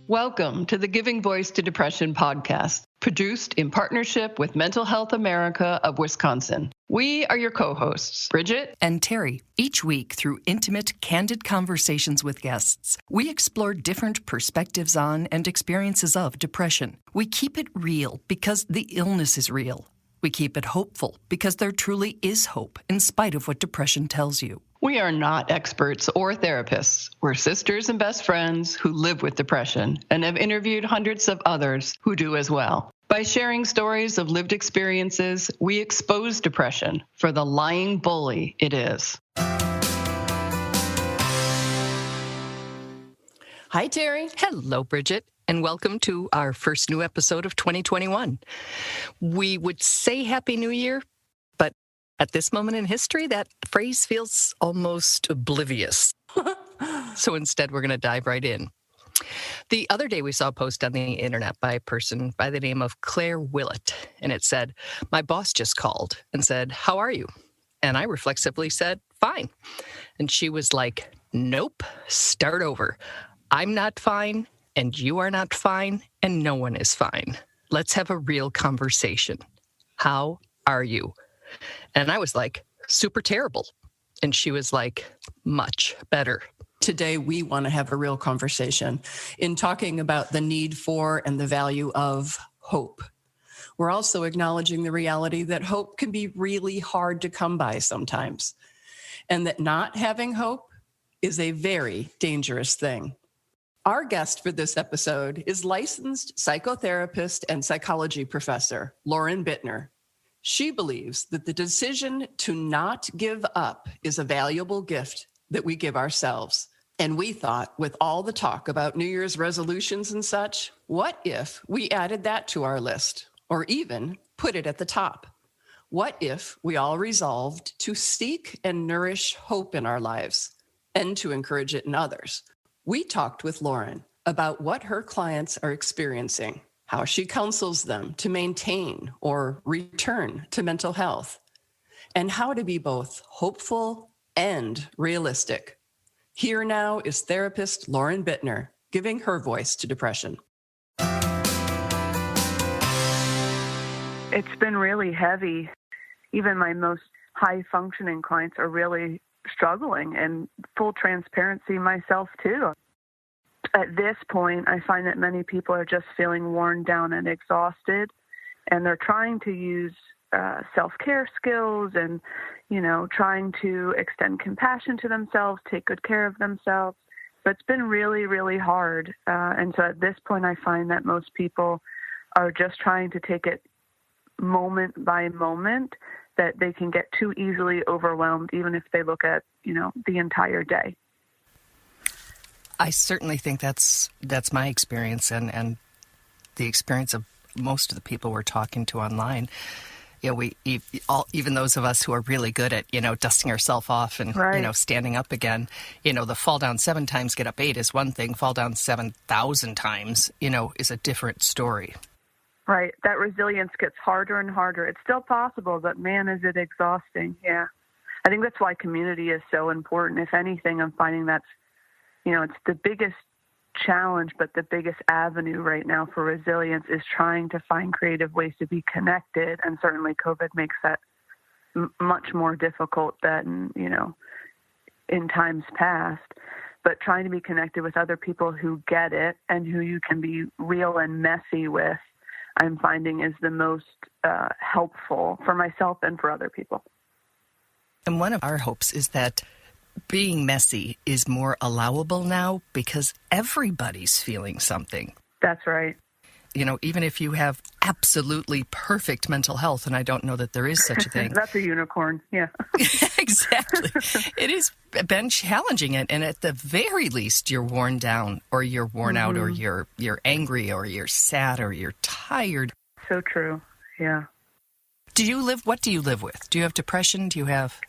Welcome to the Giving Voice to Depression podcast, produced in partnership with Mental Health America of Wisconsin. We are your co-hosts, Bridget and Terry. Each week, through intimate, candid conversations with guests, we explore different perspectives on and experiences of depression. We keep it real because the illness is real. We keep it hopeful because there truly is hope in spite of what depression tells you. We are not experts or therapists. We're sisters and best friends who live with depression and have interviewed hundreds of others who do as well. By sharing stories of lived experiences, we expose depression for the lying bully it is. Hi, Terry. Hello, Bridget, and welcome to our first new episode of 2021. We would say Happy New Year, but at this moment in history, that phrase feels almost oblivious. So instead, we're going to dive right in. The other day, we saw a post on the internet by a person by the name of Claire Willett, and it said, "My boss just called and said, 'How are you?' And I reflexively said, 'Fine.' And she was like, 'Nope, start over. I'm not fine, and you are not fine, and no one is fine. Let's have a real conversation. How are you?' And I was like, 'Super terrible.' And she was like, 'Much better.'" Today, we want to have a real conversation in talking about the need for and the value of hope. We're also acknowledging the reality that hope can be really hard to come by sometimes, and that not having hope is a very dangerous thing. Our guest for this episode is licensed psychotherapist and psychology professor, Lauren Bittner. She believes that the decision to not give up is a valuable gift that we give ourselves. And we thought, with all the talk about New Year's resolutions and such, what if we added that to our list, or even put it at the top? What if we all resolved to seek and nourish hope in our lives and to encourage it in others? We talked with Lauren about what her clients are experiencing, how she counsels them to maintain or return to mental health, and how to be both hopeful and realistic. Here now is therapist Lauren Bittner giving her voice to depression. It's been really heavy. Even my most high-functioning clients are really struggling, and full transparency, myself too. At this point, I find that many people are just feeling worn down and exhausted, and they're trying to use self-care skills and, trying to extend compassion to themselves, take good care of themselves. But it's been really, really hard. And so at this point, I find that most people are just trying to take it moment by moment, that they can get too easily overwhelmed, even if they look at, the entire day. I certainly think that's my experience and the experience of most of the people we're talking to online. Even those of us who are really good at, dusting ourselves off and, right. Standing up again, the fall down 7 times, get up 8 is one thing. Fall down 7,000 times, is a different story. Right. That resilience gets harder and harder. It's still possible, but man, is it exhausting. Yeah. I think that's why community is so important. If anything, I'm finding that's, it's the biggest challenge, but the biggest avenue right now for resilience is trying to find creative ways to be connected. And certainly COVID makes that much more difficult than, in times past. But trying to be connected with other people who get it and who you can be real and messy with, I'm finding is the most helpful for myself and for other people. And one of our hopes is that being messy is more allowable now because everybody's feeling something. That's right. Even if you have absolutely perfect mental health, and I don't know that there is such a thing. That's a unicorn, yeah. Exactly. It has been challenging, and at the very least, you're worn down, or you're worn out, or you're angry, or you're sad, or you're tired. So true, yeah. What do you live with? Do you have depression? Do you have...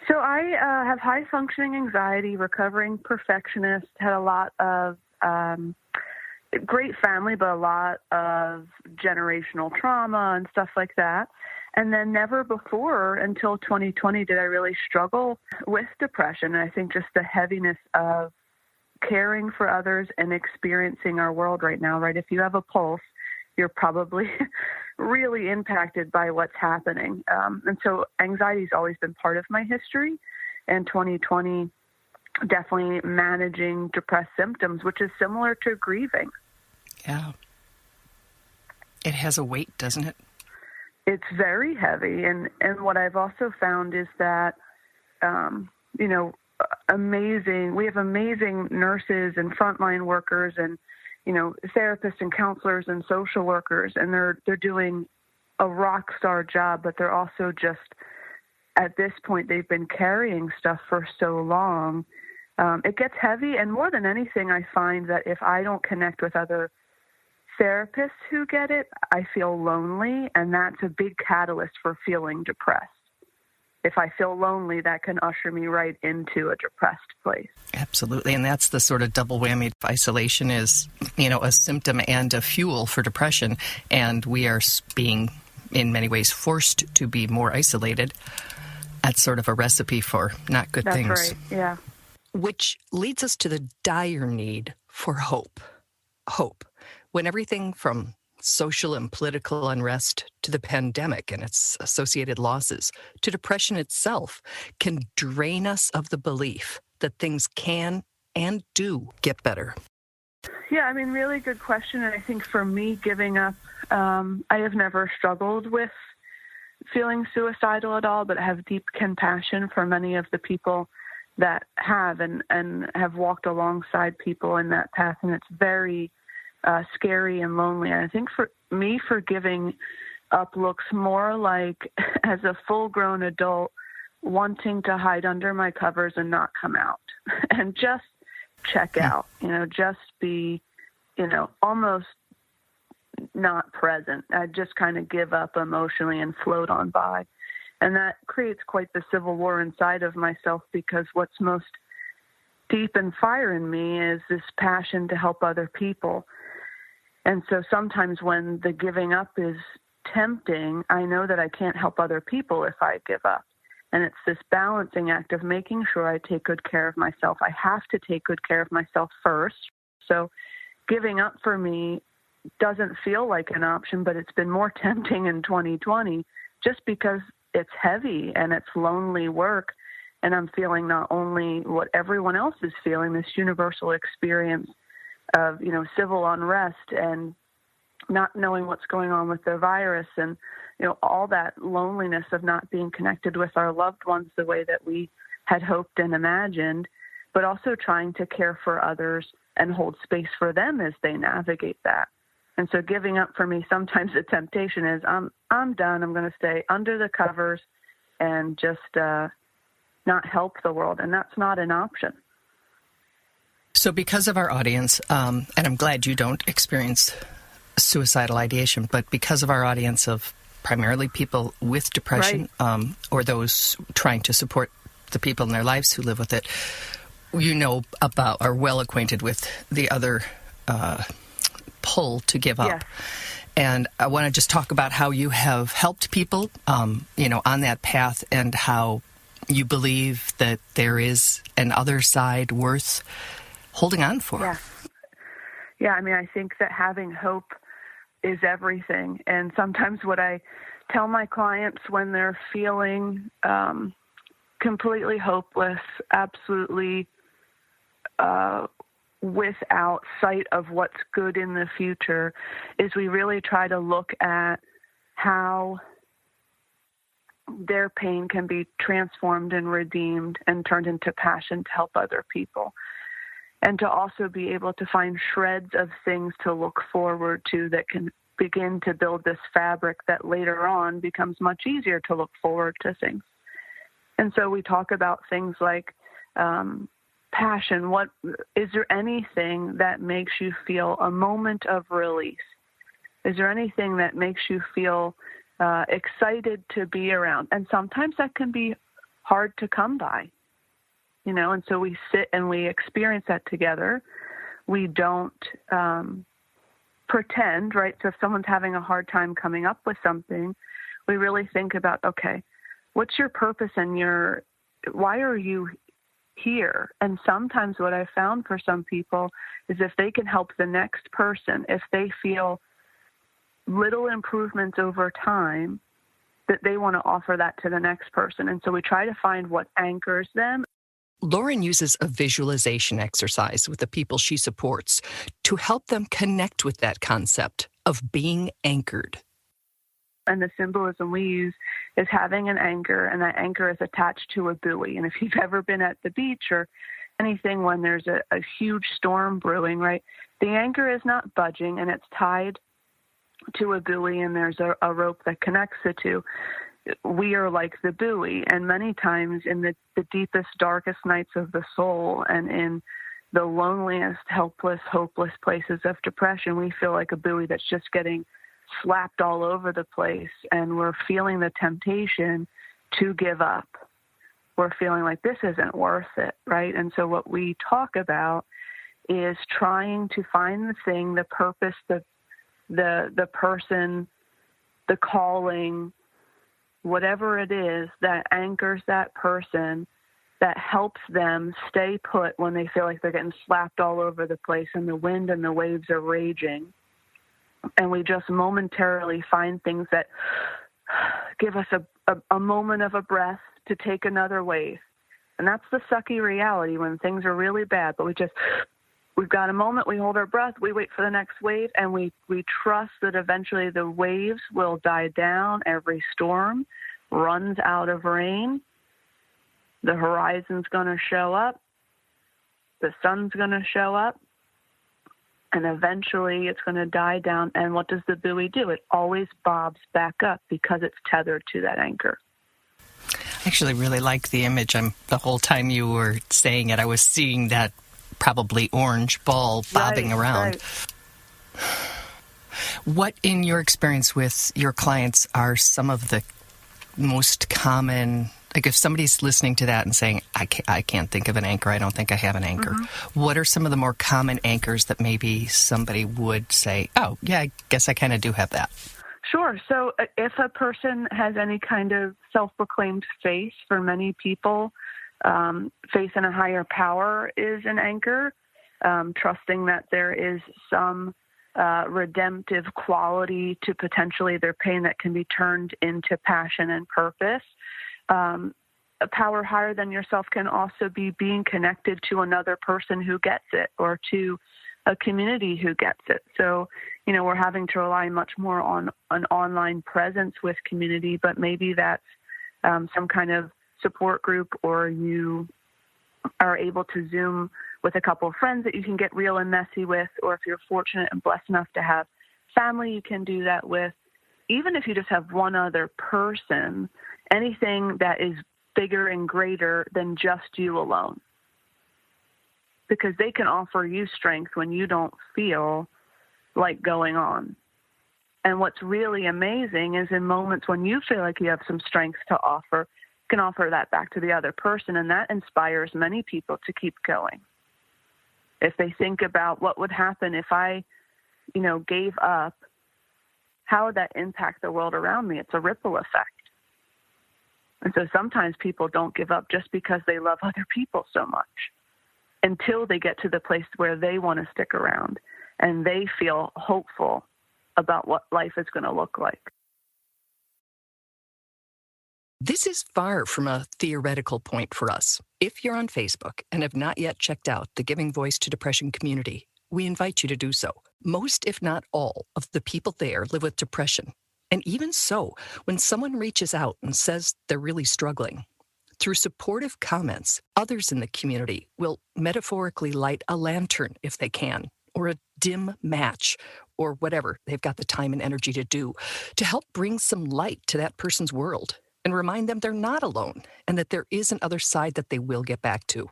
So I have high-functioning anxiety, recovering perfectionist, had a lot of great family, but a lot of generational trauma and stuff like that. And then never before until 2020 did I really struggle with depression. And I think just the heaviness of caring for others and experiencing our world right now, right? If you have a pulse, you're probably really impacted by what's happening. And so anxiety's always been part of my history. And 2020, definitely managing depressed symptoms, which is similar to grieving. Yeah. It has a weight, doesn't it? It's very heavy. And what I've also found is that, we have amazing nurses and frontline workers and, therapists and counselors and social workers, and they're doing a rock star job, but they're also just, at this point, they've been carrying stuff for so long. It gets heavy, and more than anything, I find that if I don't connect with other therapists who get it, I feel lonely, and that's a big catalyst for feeling depressed. If I feel lonely, that can usher me right into a depressed place. Absolutely, and that's the sort of double whammy. Isolation is, a symptom and a fuel for depression, and we are being, in many ways, forced to be more isolated. That's sort of a recipe for not good things. That's right, yeah. Which leads us to the dire need for hope. Hope. When everything from social and political unrest to the pandemic and its associated losses to depression itself can drain us of the belief that things can and do get better. Yeah, really good question. And I think for me, giving up, I have never struggled with feeling suicidal at all, but have deep compassion for many of the people that have and have walked alongside people in that path. And it's very scary and lonely. And I think for me, for giving up looks more like as a full-grown adult wanting to hide under my covers and not come out and just check out, just be, almost not present. I just kind of give up emotionally and float on by. And that creates quite the civil war inside of myself, because what's most deep and fire in me is this passion to help other people. And so sometimes when the giving up is tempting, I know that I can't help other people if I give up. And it's this balancing act of making sure I take good care of myself. I have to take good care of myself first. So giving up for me doesn't feel like an option, but it's been more tempting in 2020 just because it's heavy and it's lonely work. And I'm feeling not only what everyone else is feeling, this universal experience of, civil unrest and not knowing what's going on with the virus and, all that loneliness of not being connected with our loved ones the way that we had hoped and imagined, but also trying to care for others and hold space for them as they navigate that. And so giving up for me, sometimes the temptation is I'm done. I'm going to stay under the covers and just not help the world. And that's not an option. So because of our audience, and I'm glad you don't experience suicidal ideation, but because of our audience of primarily people with depression, right, or those trying to support the people in their lives who live with it, about, are well acquainted with the other pull to give up. Yeah. And I want to just talk about how you have helped people, on that path, and how you believe that there is an other side worth holding on for. Yeah. I think that having hope is everything. And sometimes what I tell my clients when they're feeling completely hopeless, absolutely without sight of what's good in the future, is we really try to look at how their pain can be transformed and redeemed and turned into passion to help other people. And to also be able to find shreds of things to look forward to that can begin to build this fabric that later on becomes much easier to look forward to things. And so we talk about things like passion. What is there anything that makes you feel a moment of release? Is there anything that makes you feel excited to be around? And sometimes that can be hard to come by, and so we sit and we experience that together. We don't pretend, right? So if someone's having a hard time coming up with something, we really think about, okay, what's your purpose and why are you here. And sometimes what I found for some people is if they can help the next person, if they feel little improvements over time, that they want to offer that to the next person. And so we try to find what anchors them. Lauren uses a visualization exercise with the people she supports to help them connect with that concept of being anchored. And the symbolism we use is having an anchor, and that anchor is attached to a buoy. And if you've ever been at the beach or anything when there's a huge storm brewing, right, the anchor is not budging, and it's tied to a buoy, and there's a rope that connects the two. We are like the buoy, and many times in the deepest, darkest nights of the soul and in the loneliest, helpless, hopeless places of depression, we feel like a buoy that's just getting slapped all over the place, and we're feeling the temptation to give up. We're feeling like this isn't worth it, right? And so what we talk about is trying to find the thing, the purpose, the person, the calling, whatever it is that anchors that person, that helps them stay put when they feel like they're getting slapped all over the place and the wind and the waves are raging. And we just momentarily find things that give us a moment of a breath to take another wave. And that's the sucky reality when things are really bad, but we've got a moment, we hold our breath, we wait for the next wave, and we trust that eventually the waves will die down. Every storm runs out of rain. The horizon's going to show up. The sun's going to show up. And eventually it's going to die down. And what does the buoy do? It always bobs back up because it's tethered to that anchor. I actually really like the image. The whole time you were saying it, I was seeing that probably orange ball bobbing around. Right. What, in your experience with your clients, are some of the most common, like if somebody's listening to that and saying, I can't think of an anchor, I don't think I have an anchor. Mm-hmm. What are some of the more common anchors that maybe somebody would say, oh, yeah, I guess I kind of do have that? Sure. So if a person has any kind of self-proclaimed faith, for many people, faith in a higher power is an anchor, trusting that there is some redemptive quality to potentially their pain that can be turned into passion and purpose. A power higher than yourself can also be being connected to another person who gets it, or to a community who gets it. So, we're having to rely much more on an online presence with community, but maybe that's some kind of support group, or you are able to Zoom with a couple of friends that you can get real and messy with, or if you're fortunate and blessed enough to have family you can do that with. Even if you just have one other person, anything that is bigger and greater than just you alone, because they can offer you strength when you don't feel like going on. And what's really amazing is in moments when you feel like you have some strength to offer, you can offer that back to the other person, and that inspires many people to keep going. If they think about what would happen if I, gave up, how would that impact the world around me? It's a ripple effect. And so sometimes people don't give up just because they love other people so much, until they get to the place where they want to stick around and they feel hopeful about what life is going to look like. This is far from a theoretical point for us. If you're on Facebook and have not yet checked out the Giving Voice to Depression community, we invite you to do so. Most, if not all, of the people there live with depression. And even so, when someone reaches out and says they're really struggling, through supportive comments, others in the community will metaphorically light a lantern if they can, or a dim match, or whatever they've got the time and energy to do, to help bring some light to that person's world and remind them they're not alone and that there is an other side that they will get back to.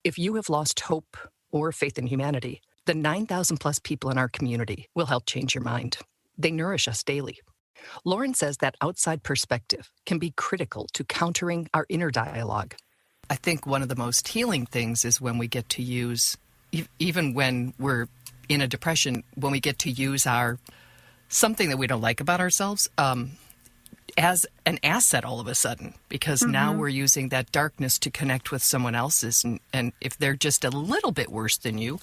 If you have lost hope or faith in humanity, the 9,000 plus people in our community will help change your mind. They nourish us daily. Lauren says that outside perspective can be critical to countering our inner dialogue. I think one of the most healing things is when we get to use, even when we're in a depression, when we get to use something that we don't like about ourselves as an asset all of a sudden, because now we're using that darkness to connect with someone else's. And if they're just a little bit worse than you,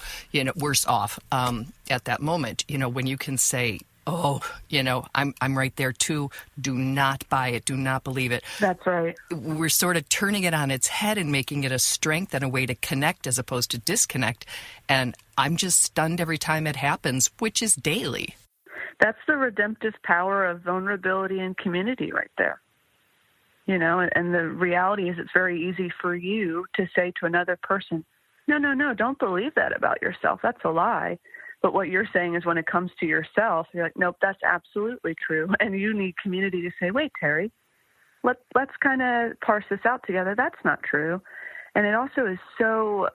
worse off at that moment, when you can say, oh, I'm right there too. Do not buy it. Do not believe it. That's right. We're sort of turning it on its head and making it a strength and a way to connect as opposed to disconnect. And I'm just stunned every time it happens, which is daily. That's the redemptive power of vulnerability and community right there. And the reality is it's very easy for you to say to another person, no, don't believe that about yourself. That's a lie. But what you're saying is when it comes to yourself, you're like, nope, that's absolutely true. And you need community to say, wait, Terry, let's kind of parse this out together. That's not true. And it also is so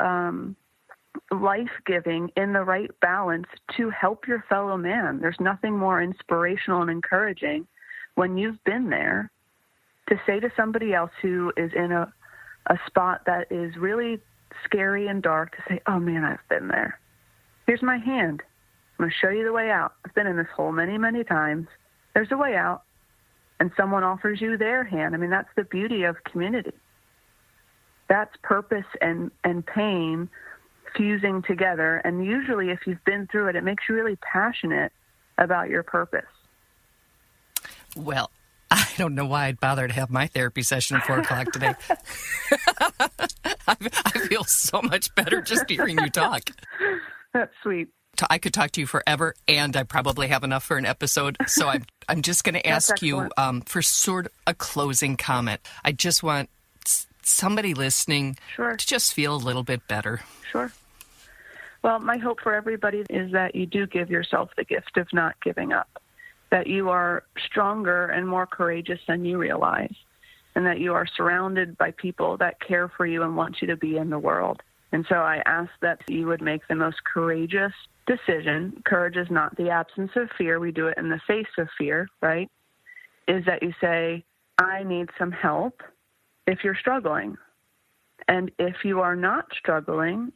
life-giving in the right balance to help your fellow man. There's nothing more inspirational and encouraging when you've been there to say to somebody else who is in a spot that is really scary and dark to say, oh man, I've been there. Here's my hand. I'm going to show you the way out. I've been in this hole many, many times. There's a way out. And someone offers you their hand. I mean, that's the beauty of community. That's purpose and pain fusing together. And usually if you've been through it, it makes you really passionate about your purpose. Well, I don't know why I'd bother to have my therapy session at 4 o'clock today. I feel so much better just hearing you talk. That's sweet. I could talk to you forever, and I probably have enough for an episode. So I'm just going to ask you for sort of a closing comment. I just want somebody listening to just feel a little bit better. Sure. Well, my hope for everybody is that you do give yourself the gift of not giving up, that you are stronger and more courageous than you realize, and that you are surrounded by people that care for you and want you to be in the world. And so I ask that you would make the most courageous decision. Courage is not the absence of fear. We do it in the face of fear, right? Is that you say, I need some help if you're struggling. And if you are not struggling,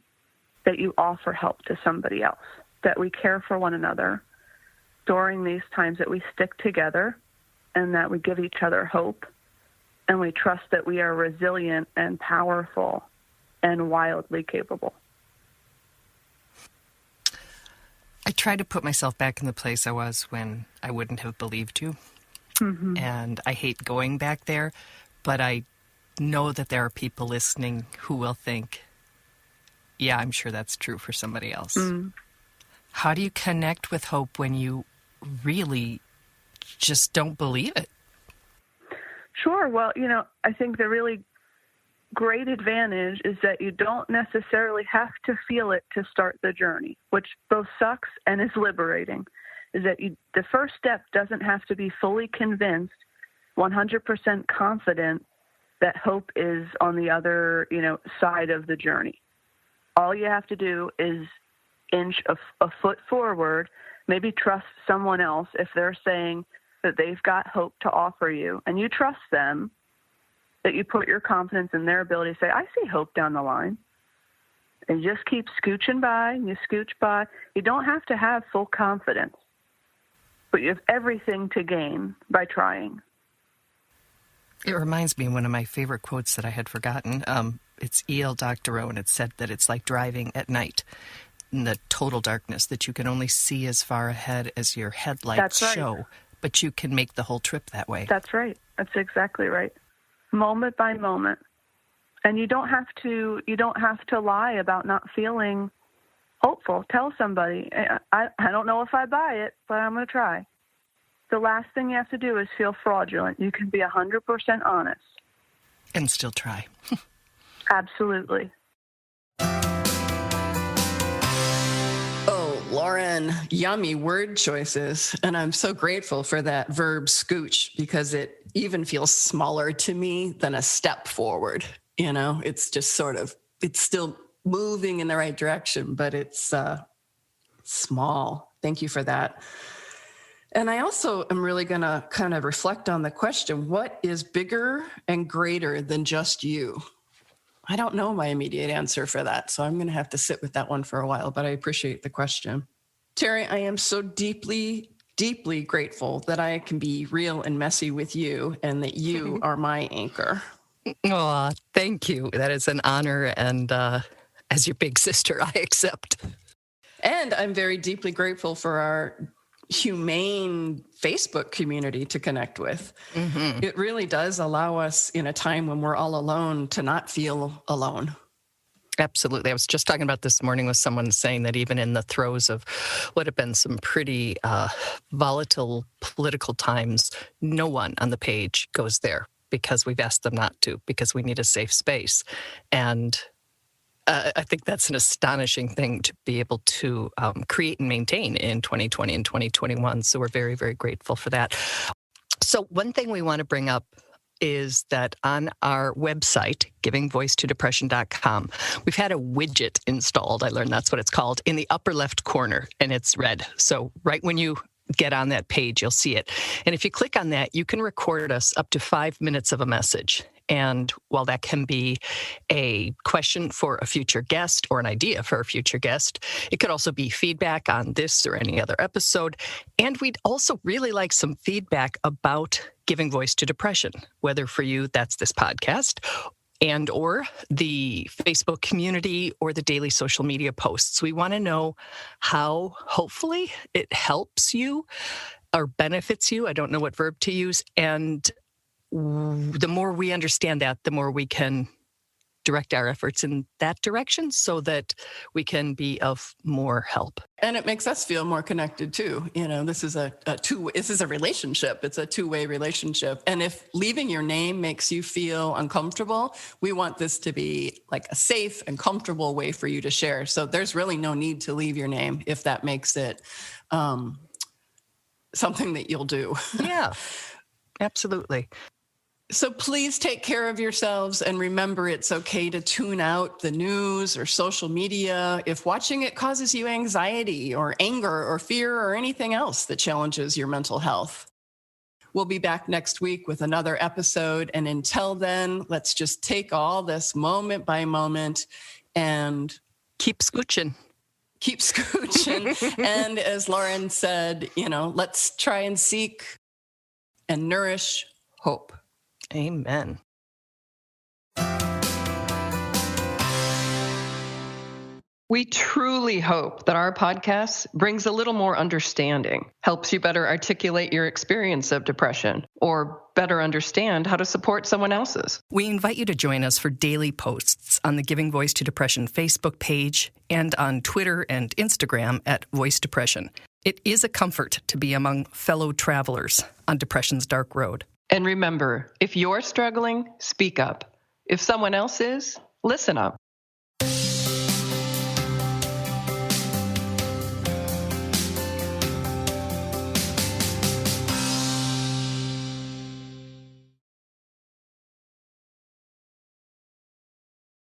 that you offer help to somebody else, that we care for one another during these times, that we stick together and that we give each other hope, and we trust that we are resilient and powerful and wildly capable. I try to put myself back in the place I was when I wouldn't have believed you. Mm-hmm. And I hate going back there, but I know that there are people listening who will think, yeah, I'm sure that's true for somebody else. Mm. How do you connect with hope when you really just don't believe it? Sure. Well, I think the really great advantage is that you don't necessarily have to feel it to start the journey, which both sucks and is liberating, is that the first step doesn't have to be fully convinced, 100% confident that hope is on the other, side of the journey. All you have to do is inch a foot forward, maybe trust someone else if they're saying that they've got hope to offer you, and you trust them, that you put your confidence in their ability to say, I see hope down the line. And you just keep scooching by, and you scooch by. You don't have to have full confidence, but you have everything to gain by trying. It reminds me of one of my favorite quotes that I had forgotten. It's E.L. Doctorow, and it said that it's like driving at night in the total darkness, that you can only see as far ahead as your headlights show, but you can make the whole trip that way. That's right. That's exactly right. Moment by moment. And you don't have to lie about not feeling hopeful. Tell somebody, I don't know if I buy it, but I'm going to try. The last thing you have to do is feel fraudulent. You can be 100% honest. And still try. Absolutely. Oh, Lauren, yummy word choices. And I'm so grateful for that verb scooch, because it even feels smaller to me than a step forward. It's just sort of, it's still moving in the right direction, but it's small. Thank you for that. And I also am really going to kind of reflect on the question, what is bigger and greater than just you? I don't know my immediate answer for that, so I'm going to have to sit with that one for a while, but I appreciate the question. Terry, I am so deeply deeply grateful that I can be real and messy with you and that you are my anchor. Oh, thank you. That is an honor. And as your big sister, I accept. And I'm very deeply grateful for our humane Facebook community to connect with. Mm-hmm. It really does allow us in a time when we're all alone to not feel alone. Absolutely. I was just talking about this morning with someone saying that even in the throes of what have been some pretty volatile political times, no one on the page goes there because we've asked them not to, because we need a safe space. And I think that's an astonishing thing to be able to create and maintain in 2020 and 2021. So we're very, very grateful for that. So one thing we want to bring up is that on our website, givingvoicetodepression.com, we've had a widget installed. I learned that's what it's called, in the upper left corner, and it's red. So right when you get on that page, you'll see it. And if you click on that, you can record us up to 5 minutes of a message. And while that can be a question for a future guest or an idea for a future guest, it could also be feedback on this or any other episode. And we'd also really like some feedback about giving voice to depression, whether for you that's this podcast and or the Facebook community or the daily social media posts. We want to know how, hopefully, it helps you or benefits you. I don't know what verb to use. And the more we understand that, the more we can direct our efforts in that direction so that we can be of more help. And it makes us feel more connected too. You know, this is a relationship. It's a two-way relationship. And if leaving your name makes you feel uncomfortable, we want this to be like a safe and comfortable way for you to share. So there's really no need to leave your name if that makes it something that you'll do. Yeah, absolutely. So please take care of yourselves and remember it's okay to tune out the news or social media if watching it causes you anxiety or anger or fear or anything else that challenges your mental health. We'll be back next week with another episode. And until then, let's just take all this moment by moment and keep scooching. Keep scooching. And as Lauren said, let's try and seek and nourish hope. Amen. We truly hope that our podcast brings a little more understanding, helps you better articulate your experience of depression, or better understand how to support someone else's. We invite you to join us for daily posts on the Giving Voice to Depression Facebook page and on Twitter and Instagram at Voice Depression. It is a comfort to be among fellow travelers on depression's dark road. And remember, if you're struggling, speak up. If someone else is, listen up.